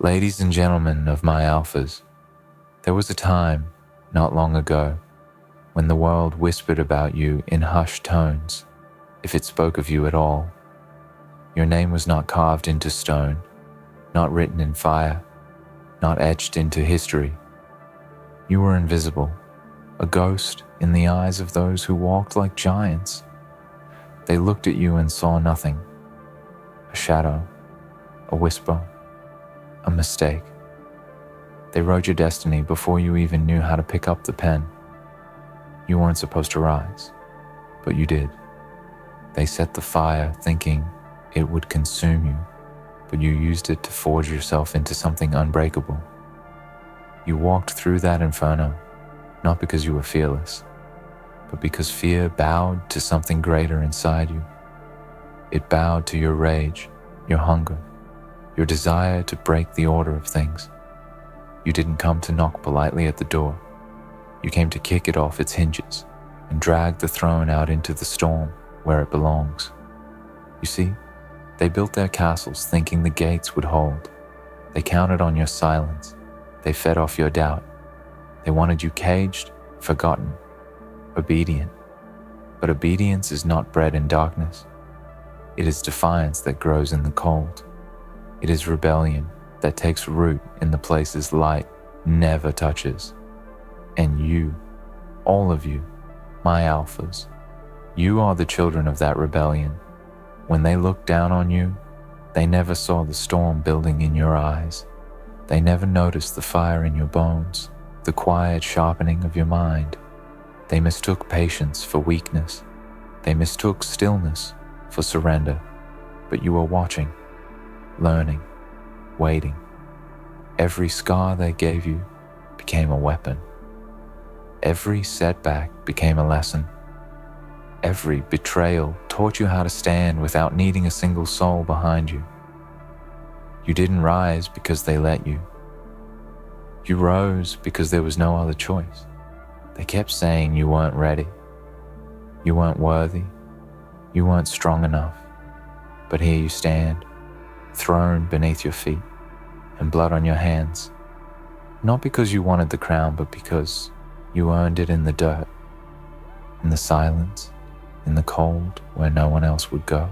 Ladies and gentlemen of my alphas, there was a time, not long ago, when the world whispered about you in hushed tones, if it spoke of you at all. Your name was not carved into stone, not written in fire, not etched into history. You were invisible, a ghost in the eyes of those who walked like giants. They looked at you and saw nothing, a shadow, a whisper, a mistake. They wrote your destiny before you even knew how to pick up the pen. You weren't supposed to rise, but you did. They set the fire thinking it would consume you, but you used it to forge yourself into something unbreakable. You walked through that inferno, not because you were fearless, but because fear bowed to something greater inside you. It bowed to your rage, your hunger, your desire to break the order of things. You didn't come to knock politely at the door. You came to kick it off its hinges and drag the throne out into the storm where it belongs. You see, they built their castles thinking the gates would hold. They counted on your silence. They fed off your doubt. They wanted you caged, forgotten, obedient. But obedience is not bred in darkness. It is defiance that grows in the cold. It is rebellion that takes root in the places light never touches. And you, all of you, my alphas, you are the children of that rebellion. When they looked down on you, they never saw the storm building in your eyes. They never noticed the fire in your bones, the quiet sharpening of your mind. They mistook patience for weakness. They mistook stillness for surrender. But you were watching, learning, waiting. Every scar they gave you became a weapon. Every setback became a lesson. Every betrayal taught you how to stand without needing a single soul behind you. You didn't rise because they let you. You rose because there was no other choice. They kept saying you weren't ready. You weren't worthy. You weren't strong enough. But here you stand, throne beneath your feet and blood on your hands. Not because you wanted the crown, but because you earned it in the dirt, in the silence, in the cold where no one else would go.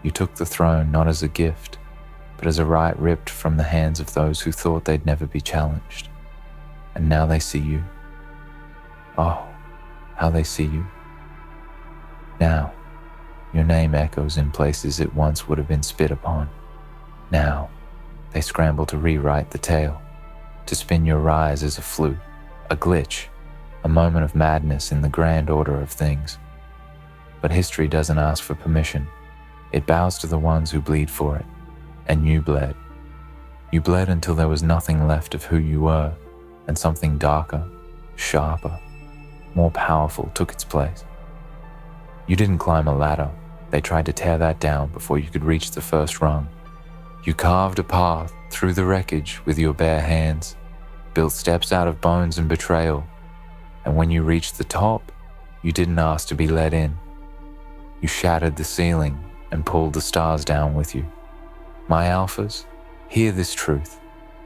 You took the throne not as a gift, but as a right ripped from the hands of those who thought they'd never be challenged. And now they see you. Oh, how they see you. Now, your name echoes in places it once would have been spit upon. Now, they scramble to rewrite the tale, to spin your rise as a fluke, a glitch, a moment of madness in the grand order of things. But history doesn't ask for permission. It bows to the ones who bleed for it. And you bled. You bled until there was nothing left of who you were, and something darker, sharper, more powerful took its place. You didn't climb a ladder. They tried to tear that down before you could reach the first rung. You carved a path through the wreckage with your bare hands, built steps out of bones and betrayal, and when you reached the top, you didn't ask to be let in. You shattered the ceiling and pulled the stars down with you. My alphas, hear this truth.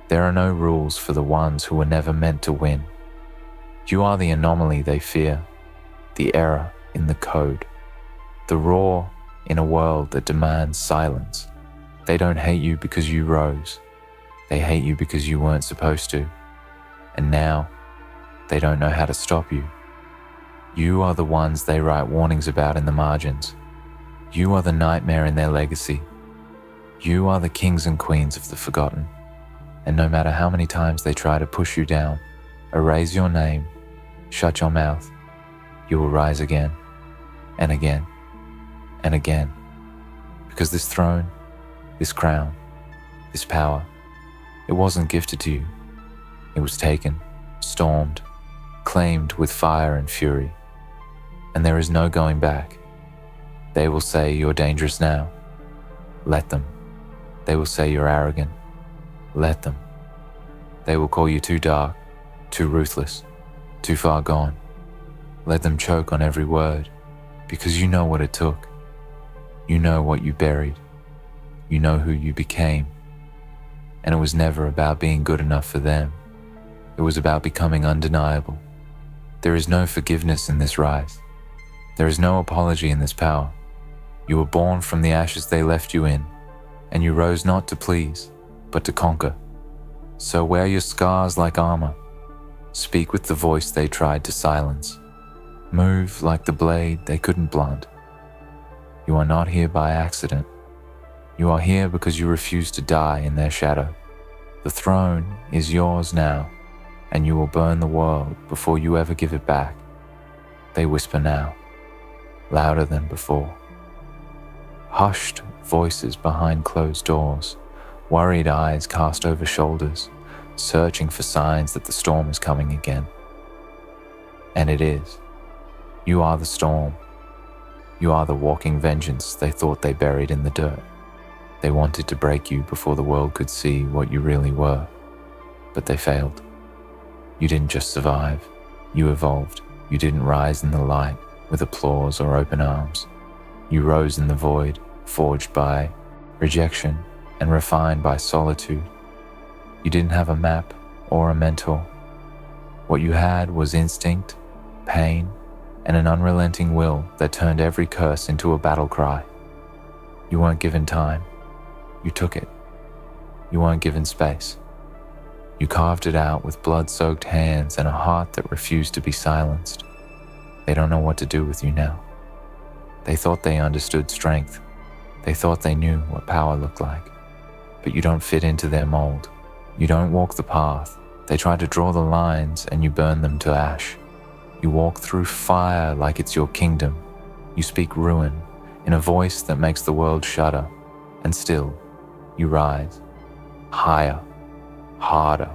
There are no rules for the ones who were never meant to win. You are the anomaly they fear, the error in the code, the roar in a world that demands silence. They don't hate you because you rose. They hate you because you weren't supposed to. And now, they don't know how to stop you. You are the ones they write warnings about in the margins. You are the nightmare in their legacy. You are the kings and queens of the forgotten. And no matter how many times they try to push you down, erase your name, shut your mouth, you will rise again, and again, and again. Because this throne, this crown, this power, it wasn't gifted to you. It was taken, stormed, claimed with fire and fury. And there is no going back. They will say you're dangerous now. Let them. They will say you're arrogant. Let them. They will call you too dark, too ruthless, too far gone. Let them choke on every word, because you know what it took. You know what you buried. You know who you became. And it was never about being good enough for them. It was about becoming undeniable. There is no forgiveness in this rise. There is no apology in this power. You were born from the ashes they left you in, and you rose not to please, but to conquer. So wear your scars like armor. Speak with the voice they tried to silence. Move like the blade they couldn't blunt. You are not here by accident. You are here because you refuse to die in their shadow. The throne is yours now, and you will burn the world before you ever give it back. They whisper now, louder than before. Hushed voices behind closed doors, worried eyes cast over shoulders, searching for signs that the storm is coming again. And it is. You are the storm. You are the walking vengeance they thought they buried in the dirt. They wanted to break you before the world could see what you really were, but they failed. You didn't just survive, you evolved. You didn't rise in the light with applause or open arms. You rose in the void, forged by rejection and refined by solitude. You didn't have a map or a mentor. What you had was instinct, pain, and an unrelenting will that turned every curse into a battle cry. You weren't given time. You took it. You weren't given space. You carved it out with blood-soaked hands and a heart that refused to be silenced. They don't know what to do with you now. They thought they understood strength. They thought they knew what power looked like. But you don't fit into their mold. You don't walk the path. They try to draw the lines and you burn them to ash. You walk through fire like it's your kingdom. You speak ruin in a voice that makes the world shudder. And still, you rise. Higher, harder,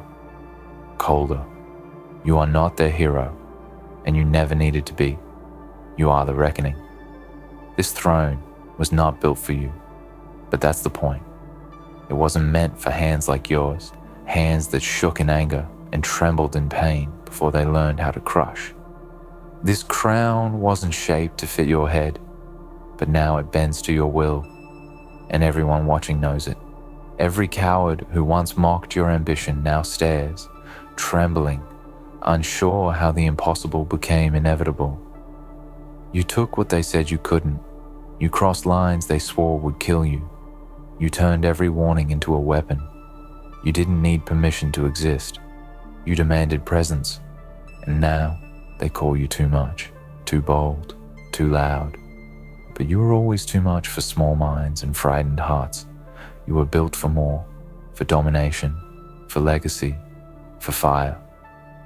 colder. You are not their hero, and you never needed to be. You are the reckoning. This throne was not built for you, but that's the point. It wasn't meant for hands like yours, hands that shook in anger and trembled in pain before they learned how to crush. This crown wasn't shaped to fit your head, but now it bends to your will, and everyone watching knows it. Every coward who once mocked your ambition now stares, trembling, unsure how the impossible became inevitable. You took what they said you couldn't. You crossed lines they swore would kill you. You turned every warning into a weapon. You didn't need permission to exist. You demanded presence. And now they call you too much, too bold, too loud. But you were always too much for small minds and frightened hearts. You were built for more, for domination, for legacy, for fire.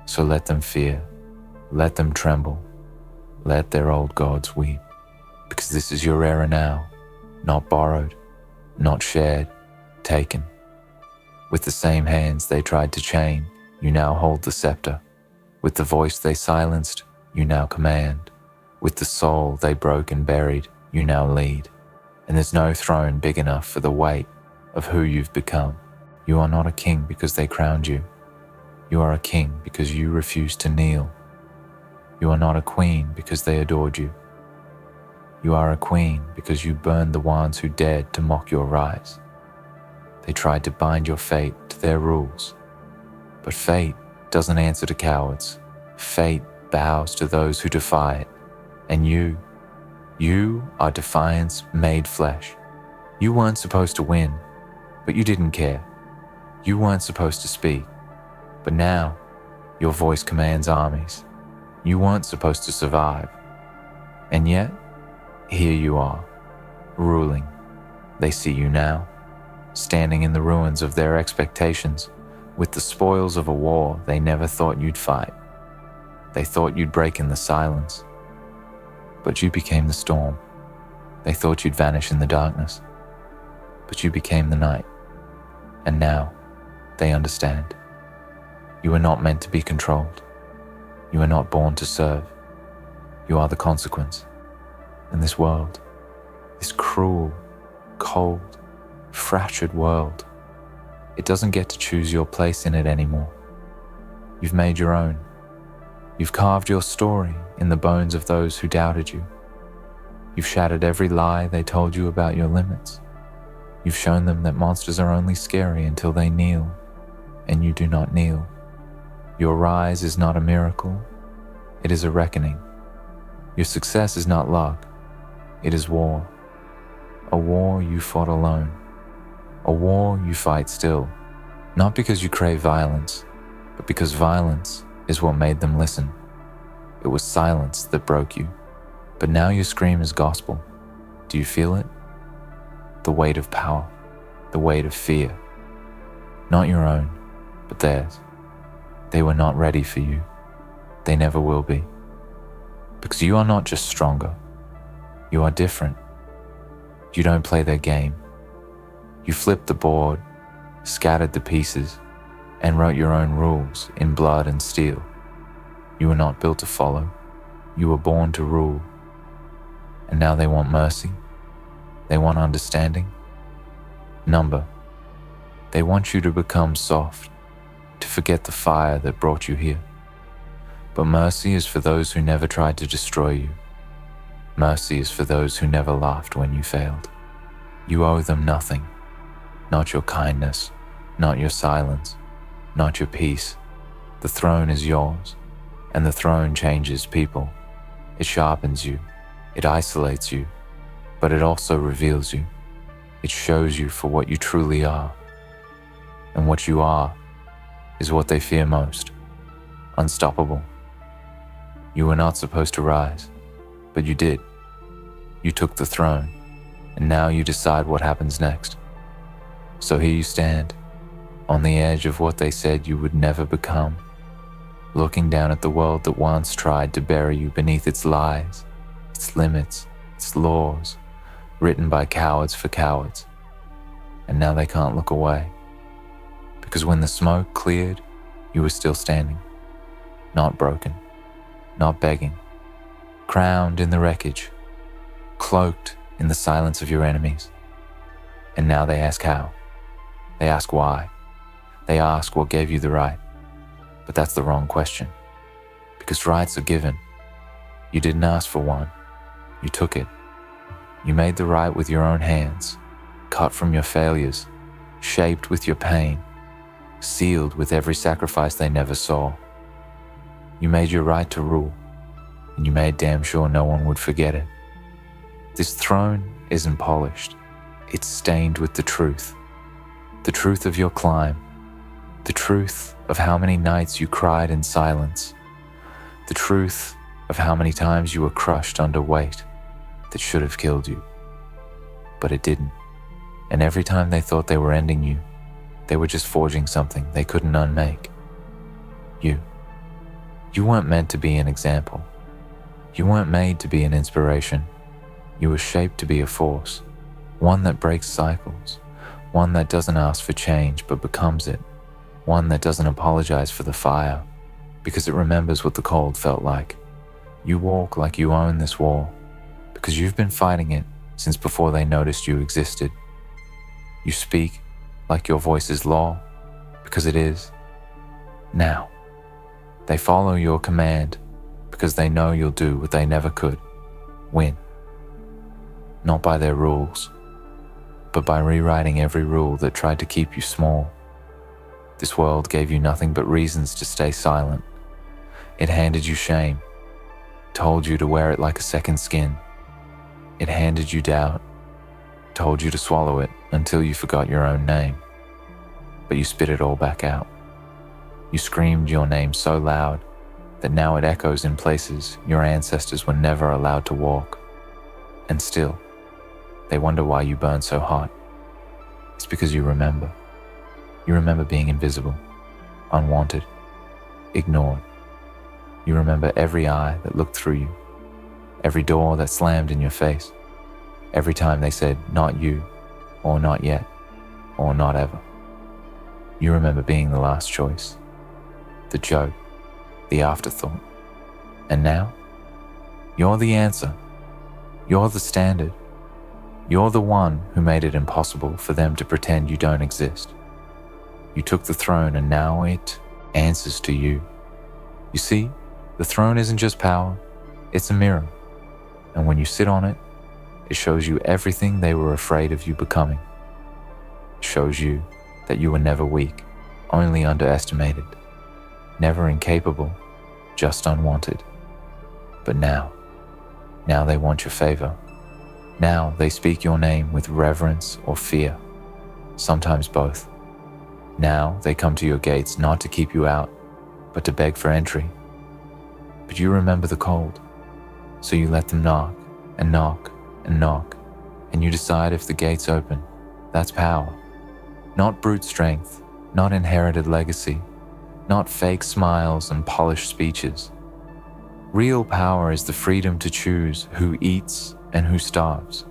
So let them fear, let them tremble, let their old gods weep. Because this is your era now, not borrowed, not shared, taken. With the same hands they tried to chain, you now hold the scepter. With the voice they silenced, you now command. With the soul they broke and buried, you now lead. And there's no throne big enough for the weight of who you've become. You are not a king because they crowned you. You are a king because you refused to kneel. You are not a queen because they adored you. You are a queen because you burned the ones who dared to mock your rise. They tried to bind your fate to their rules. But fate doesn't answer to cowards. Fate bows to those who defy it. And you are defiance made flesh. You weren't supposed to win, but you didn't care. You weren't supposed to speak, but now your voice commands armies. You weren't supposed to survive, and yet here you are, ruling. They see you now, standing in the ruins of their expectations, with the spoils of a war they never thought you'd fight. They thought you'd break in the silence, but you became the storm. They thought you'd vanish in the darkness, but you became the night. And now they understand. You are not meant to be controlled. You are not born to serve. You are the consequence. And this world, this cruel, cold, fractured world, it doesn't get to choose your place in it anymore. You've made your own. You've carved your story in the bones of those who doubted you. You've shattered every lie they told you about your limits. You've shown them that monsters are only scary until they kneel, and you do not kneel. Your rise is not a miracle, it is a reckoning. Your success is not luck, it is war. A war you fought alone. A war you fight still, not because you crave violence, but because violence is what made them listen. It was silence that broke you, but now your scream is gospel. Do you feel it? The weight of power, the weight of fear. Not your own, but theirs. They were not ready for you. They never will be. Because you are not just stronger, you are different. You don't play their game. You flipped the board, scattered the pieces, and wrote your own rules in blood and steel. You were not built to follow. You were born to rule. And now they want mercy. They want understanding. Number. They want you to become soft, to forget the fire that brought you here. But mercy is for those who never tried to destroy you. Mercy is for those who never laughed when you failed. You owe them nothing. Not your kindness, not your silence, not your peace. The throne is yours, and the throne changes people. It sharpens you, it isolates you, but it also reveals you. It shows you for what you truly are. And what you are is what they fear most. Unstoppable. You were not supposed to rise, but you did. You took the throne, and now you decide what happens next. So here you stand, on the edge of what they said you would never become, looking down at the world that once tried to bury you beneath its lies, its limits, its laws, written by cowards for cowards. And now they can't look away. Because when the smoke cleared, you were still standing, not broken, not begging, crowned in the wreckage, cloaked in the silence of your enemies. And now they ask how. They ask why. They ask what gave you the right. But that's the wrong question. Because rights are given. You didn't ask for one. You took it. You made the right with your own hands, cut from your failures, shaped with your pain, sealed with every sacrifice they never saw. You made your right to rule, and you made damn sure no one would forget it. This throne isn't polished. It's stained with the truth of your climb, the truth of how many nights you cried in silence, the truth of how many times you were crushed under weight that should have killed you. But it didn't. And every time they thought they were ending you, they were just forging something they couldn't unmake. You weren't meant to be an example. You weren't made to be an inspiration. You were shaped to be a force, one that breaks cycles, one that doesn't ask for change but becomes it, one that doesn't apologize for the fire because it remembers what the cold felt like. You walk like you own this war because you've been fighting it since before they noticed you existed. You speak like your voice is law because it is. Now, they follow your command because they know you'll do what they never could, win. Not by their rules, but by rewriting every rule that tried to keep you small. This world gave you nothing but reasons to stay silent. It handed you shame, told you to wear it like a second skin. It handed you doubt, told you to swallow it until you forgot your own name. But you spit it all back out. You screamed your name so loud that now it echoes in places your ancestors were never allowed to walk. And still, they wonder why you burn so hot. It's because you remember. You remember being invisible, unwanted, ignored. You remember every eye that looked through you, every door that slammed in your face, every time they said, not you, or not yet, or not ever. You remember being the last choice, the joke, the afterthought. And now, you're the answer. You're the standard. You're the one who made it impossible for them to pretend you don't exist. You took the throne and now it answers to you. You see, the throne isn't just power, it's a mirror. And when you sit on it, it shows you everything they were afraid of you becoming. It shows you that you were never weak, only underestimated, never incapable, just unwanted. But now they want your favor. Now they speak your name with reverence or fear, sometimes both. Now they come to your gates not to keep you out, but to beg for entry. But you remember the cold, so you let them knock and knock and knock, and you decide if the gates open. That's power. Not brute strength, not inherited legacy, not fake smiles and polished speeches. Real power is the freedom to choose who eats and who starves,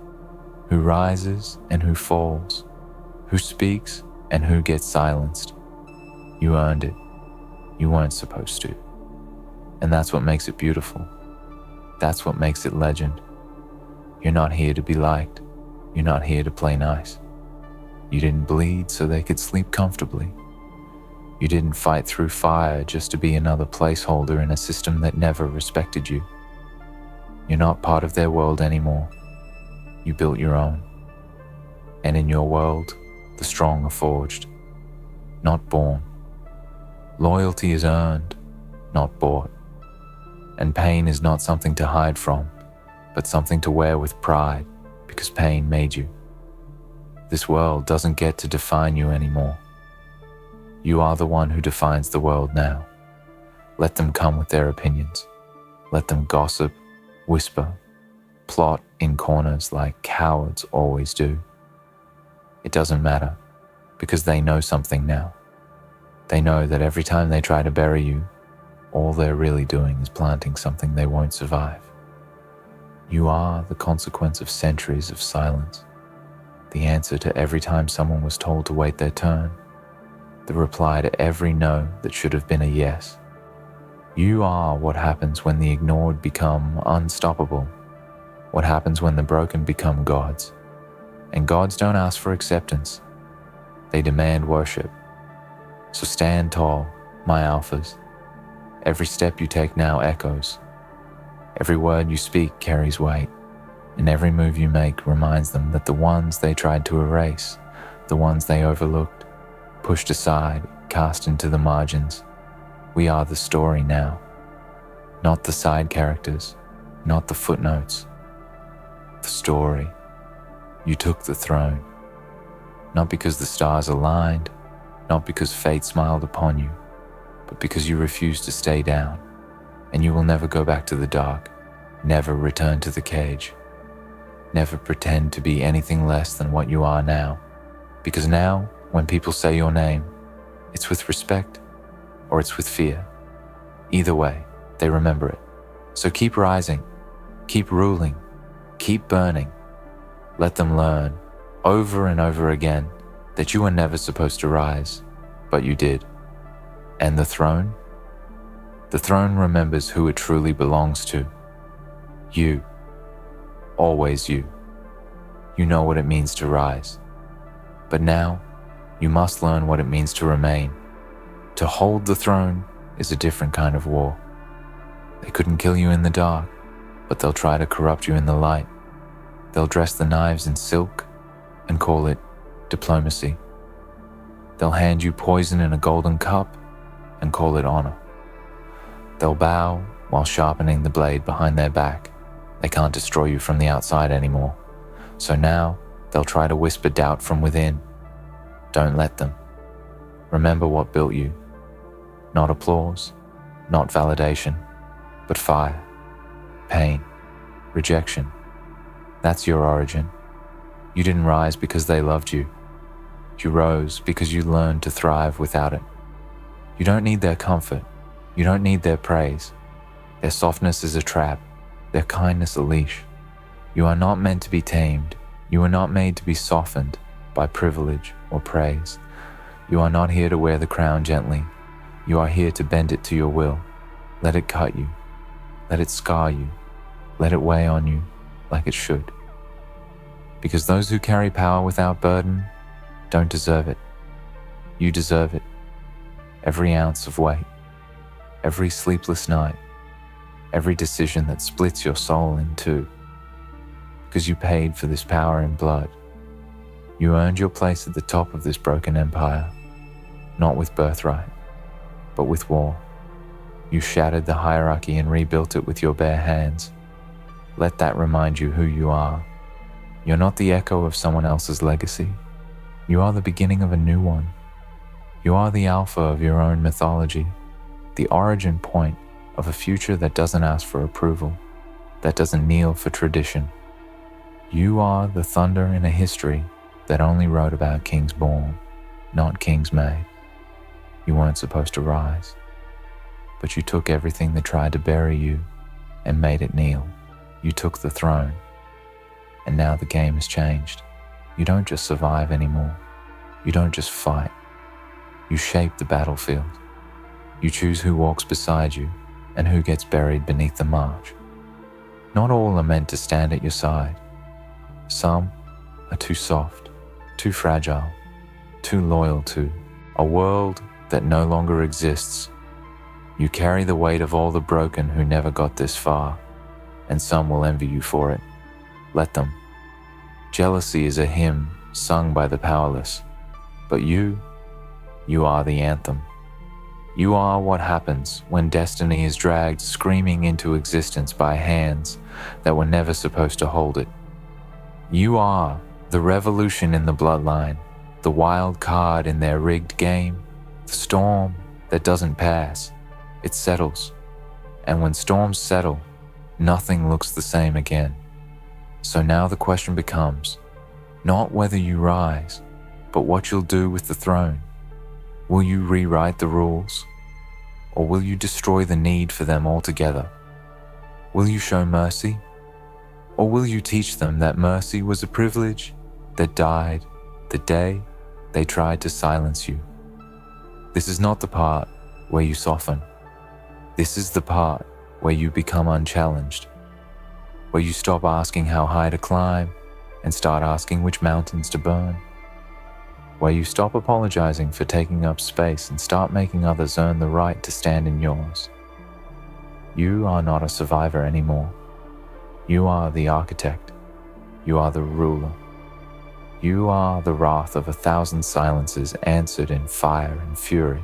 who rises and who falls, who speaks and who gets silenced. You earned it. You weren't supposed to. And that's what makes it beautiful. That's what makes it legend. You're not here to be liked. You're not here to play nice. You didn't bleed so they could sleep comfortably. You didn't fight through fire just to be another placeholder in a system that never respected you. You're not part of their world anymore. You built your own. And in your world, the strong are forged, not born. Loyalty is earned, not bought. And pain is not something to hide from, but something to wear with pride, because pain made you. This world doesn't get to define you anymore. You are the one who defines the world now. Let them come with their opinions. Let them gossip, whisper, plot in corners like cowards always do. It doesn't matter, because they know something now. They know that every time they try to bury you, all they're really doing is planting something they won't survive. You are the consequence of centuries of silence, the answer to every time someone was told to wait their turn, the reply to every no that should have been a yes. You are what happens when the ignored become unstoppable, what happens when the broken become gods. And gods don't ask for acceptance, they demand worship. So stand tall, my alphas. Every step you take now echoes. Every word you speak carries weight, and every move you make reminds them that the ones they tried to erase, the ones they overlooked, pushed aside, cast into the margins, we are the story now. Not the side characters, not the footnotes. The story. You took the throne. Not because the stars aligned, not because fate smiled upon you, but because you refused to stay down, and you will never go back to the dark, never return to the cage, never pretend to be anything less than what you are now, because now, when people say your name, it's with respect or it's with fear. Either way, they remember it. So keep rising, keep ruling, keep burning. Let them learn, over and over again, that you were never supposed to rise, but you did. And the throne? The throne remembers who it truly belongs to. You. Always you. You know what it means to rise. But now, you must learn what it means to remain. To hold the throne is a different kind of war. They couldn't kill you in the dark, but they'll try to corrupt you in the light. They'll dress the knives in silk and call it diplomacy. They'll hand you poison in a golden cup and call it honor. They'll bow while sharpening the blade behind their back. They can't destroy you from the outside anymore. So now they'll try to whisper doubt from within. Don't let them. Remember what built you. Not applause, not validation, but fire, pain, rejection. That's your origin. You didn't rise because they loved you. You rose because you learned to thrive without it. You don't need their comfort. You don't need their praise. Their softness is a trap, their kindness a leash. You are not meant to be tamed. You are not made to be softened by privilege or praise. You are not here to wear the crown gently. You are here to bend it to your will. Let it cut you. Let it scar you. Let it weigh on you like it should. Because those who carry power without burden don't deserve it. You deserve it. Every ounce of weight, every sleepless night, every decision that splits your soul in two. Because you paid for this power in blood. You earned your place at the top of this broken empire, not with birthright, but with war. You shattered the hierarchy and rebuilt it with your bare hands. Let that remind you who you are. You're not the echo of someone else's legacy. You are the beginning of a new one. You are the alpha of your own mythology, the origin point of a future that doesn't ask for approval, that doesn't kneel for tradition. You are the thunder in a history that only wrote about kings born, not kings made. You weren't supposed to rise, but you took everything that tried to bury you and made it kneel. You took the throne, and now the game has changed. You don't just survive anymore. You don't just fight. You shape the battlefield. You choose who walks beside you and who gets buried beneath the march. Not all are meant to stand at your side. Some are too soft, too fragile, too loyal to a world that no longer exists. You carry the weight of all the broken who never got this far, and some will envy you for it. Let them. Jealousy is a hymn sung by the powerless, but you are the anthem. You are what happens when destiny is dragged screaming into existence by hands that were never supposed to hold it. You are the revolution in the bloodline, the wild card in their rigged game, the storm that doesn't pass, it settles. And when storms settle, nothing looks the same again. So now the question becomes, not whether you rise, but what you'll do with the throne. Will you rewrite the rules? Or will you destroy the need for them altogether? Will you show mercy? Or will you teach them that mercy was a privilege that died the day they tried to silence you? This is not the part where you soften. This is the part where you become unchallenged, where you stop asking how high to climb and start asking which mountains to burn, where you stop apologizing for taking up space and start making others earn the right to stand in yours. You are not a survivor anymore. You are the architect. You are the ruler. You are the wrath of 1,000 silences answered in fire and fury,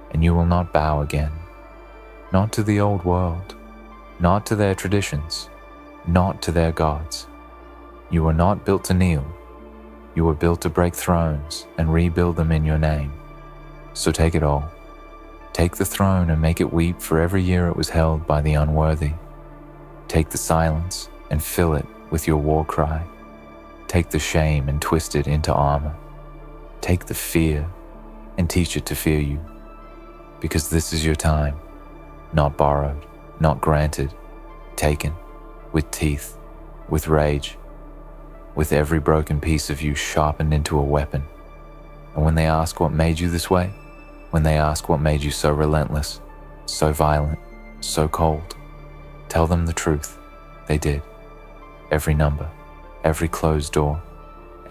and you will not bow again. Not to the old world, not to their traditions, not to their gods. You were not built to kneel. You were built to break thrones and rebuild them in your name. So take it all. Take the throne and make it weep for every year it was held by the unworthy. Take the silence and fill it with your war cry. Take the shame and twist it into armor. Take the fear and teach it to fear you. Because this is your time. Not borrowed, not granted, taken, with teeth, with rage, with every broken piece of you sharpened into a weapon. And when they ask what made you this way, when they ask what made you so relentless, so violent, so cold, tell them the truth. They did. Every number, every closed door,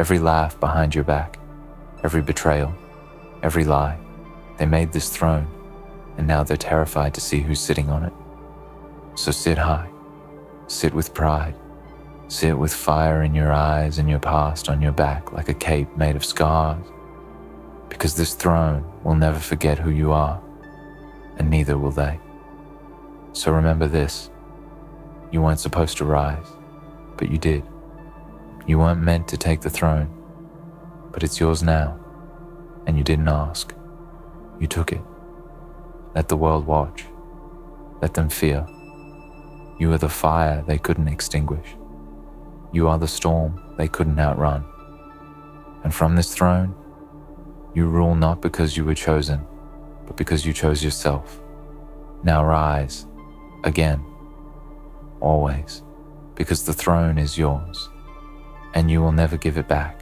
every laugh behind your back, every betrayal, every lie. They made this throne, and now they're terrified to see who's sitting on it. So sit high, sit with pride, sit with fire in your eyes and your past on your back like a cape made of scars, because this throne will never forget who you are, and neither will they. So remember this, you weren't supposed to rise, but you did. You weren't meant to take the throne, but it's yours now, and you didn't ask. You took it. Let the world watch. Let them fear. You are the fire they couldn't extinguish. You are the storm they couldn't outrun. And from this throne, you rule not because you were chosen, but because you chose yourself. Now rise, again, always, because the throne is yours, and you will never give it back.